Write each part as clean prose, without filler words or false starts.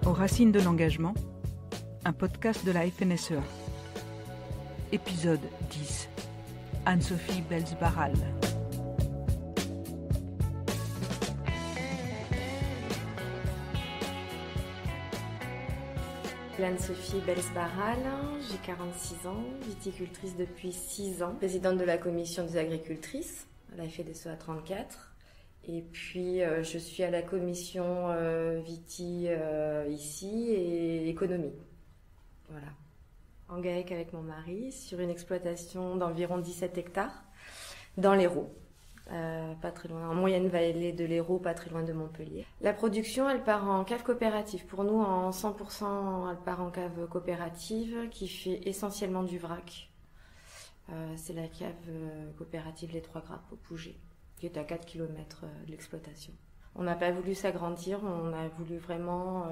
Aux racines de l'engagement, un podcast de la FNSEA. Épisode 10. Anne-Sophie Belz-Barral. Anne-Sophie Belz-Barral, j'ai 46 ans, viticultrice depuis 6 ans, présidente de la commission des agricultrices à la FNSEA 34. Et puis je suis à la commission Viti ici et économie. Voilà. En GAEC avec mon mari sur une exploitation d'environ 17 hectares dans l'Hérault. Pas très loin, en moyenne vallée de l'Hérault, pas très loin de Montpellier. La production, elle part en cave coopérative. Pour nous, en 100%, elle part en cave coopérative qui fait essentiellement du vrac. C'est la cave coopérative Les Trois Grappes au Pouget, qui est à 4 km de l'exploitation. On n'a pas voulu s'agrandir, on a voulu vraiment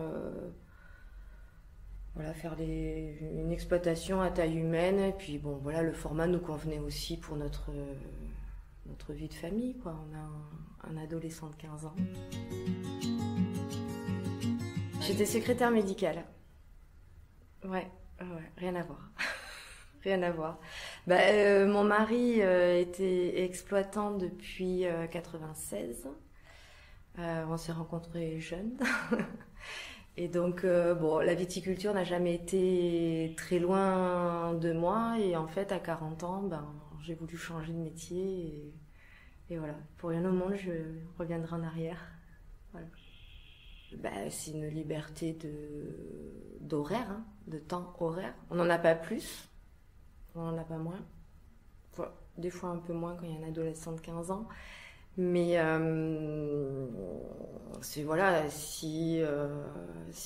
faire une exploitation à taille humaine. Et puis bon, voilà, le format nous convenait aussi pour notre vie de famille, quoi. On a un adolescent de 15 ans. J'étais secrétaire médicale. Ouais, rien à voir. Rien à voir. Mon mari était exploitant depuis 96. On s'est rencontrés jeunes. Et donc, la viticulture n'a jamais été très loin de moi. Et en fait, à 40 ans, j'ai voulu changer de métier. Et voilà, pour rien au monde, je reviendrai en arrière. Voilà. C'est une liberté d'horaire, de temps horaire. On n'en a pas plus, on n'en a pas moins. Enfin, des fois un peu moins quand il y a un adolescent de 15 ans. Mais si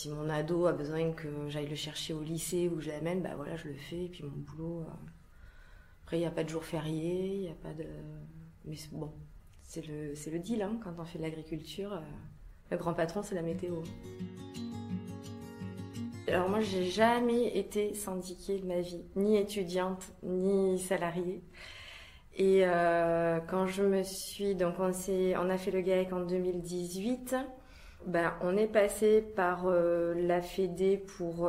mon ado a besoin que j'aille le chercher au lycée ou que je l'amène, je le fais. Et puis mon boulot, après il n'y a pas de jour férié, il n'y a pas de... Mais bon, c'est le deal, hein, quand on fait de l'agriculture. Le grand patron, c'est la météo. Alors moi, j'ai jamais été syndiquée de ma vie, ni étudiante, ni salariée. Et quand je me suis... Donc on a fait le GAEC en 2018. On est passé par la Fédé pour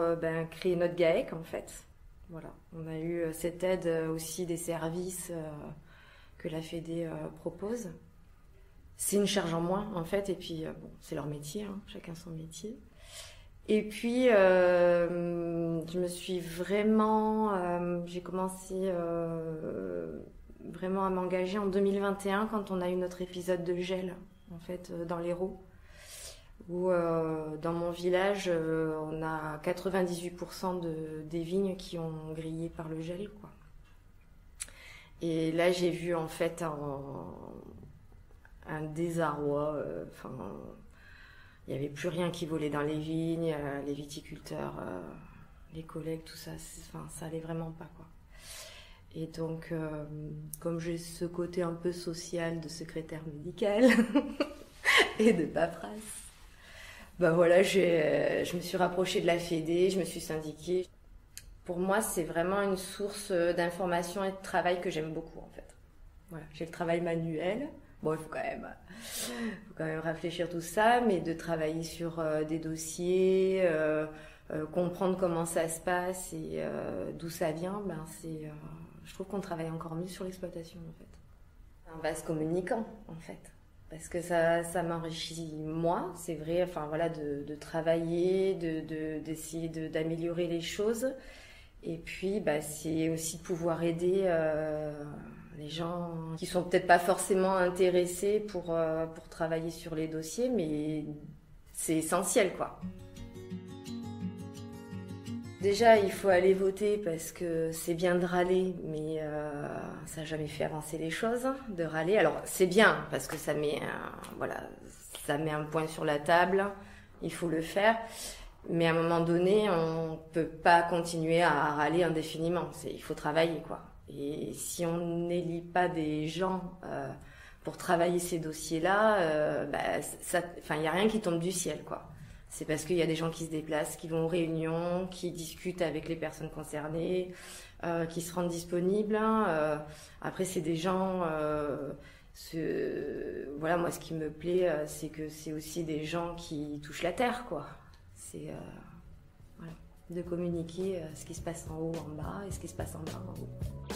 créer notre GAEC, en fait. Voilà, on a eu cette aide aussi des services que la Fédé propose. C'est une charge en moins, en fait, et puis c'est leur métier, hein, chacun son métier. Et puis je me suis vraiment... j'ai commencé vraiment à m'engager en 2021 quand on a eu notre épisode de gel, en fait, dans l'Hérault, où dans mon village, on a 98% des vignes qui ont grillé par le gel, quoi. Et là, j'ai vu en fait un désarroi. Il n'y avait plus rien qui volait dans les vignes, les viticulteurs, les collègues, tout ça. Ça allait vraiment pas, quoi. Et donc, comme j'ai ce côté un peu social de secrétaire médicale et de paperasse, je me suis rapprochée de la Fédé, je me suis syndiquée. Pour moi, c'est vraiment une source d'information et de travail que j'aime beaucoup, en fait. Voilà, j'ai le travail manuel. Bon, il faut quand même réfléchir tout ça, mais de travailler sur des dossiers, comprendre comment ça se passe et d'où ça vient, je trouve qu'on travaille encore mieux sur l'exploitation, en fait. Un vase communicant, en fait. Parce que ça m'enrichit moi, c'est vrai, de travailler, d'essayer d'améliorer les choses. Et puis, c'est aussi de pouvoir aider les gens qui sont peut-être pas forcément intéressés pour travailler sur les dossiers, mais c'est essentiel, quoi. Déjà, il faut aller voter parce que c'est bien de râler, mais ça n'a jamais fait avancer les choses, de râler. Alors, c'est bien parce que ça met un point sur la table, il faut le faire. Mais à un moment donné, on ne peut pas continuer à râler indéfiniment. Il faut travailler, quoi. Et si on n'élit pas des gens pour travailler ces dossiers-là, il n'y a rien qui tombe du ciel, quoi. C'est parce qu'il y a des gens qui se déplacent, qui vont aux réunions, qui discutent avec les personnes concernées, qui se rendent disponibles. Après, c'est des gens... moi, ce qui me plaît, c'est que c'est aussi des gens qui touchent la terre, quoi. C'est voilà, de communiquer ce qui se passe en haut, en bas, et ce qui se passe en bas, en haut.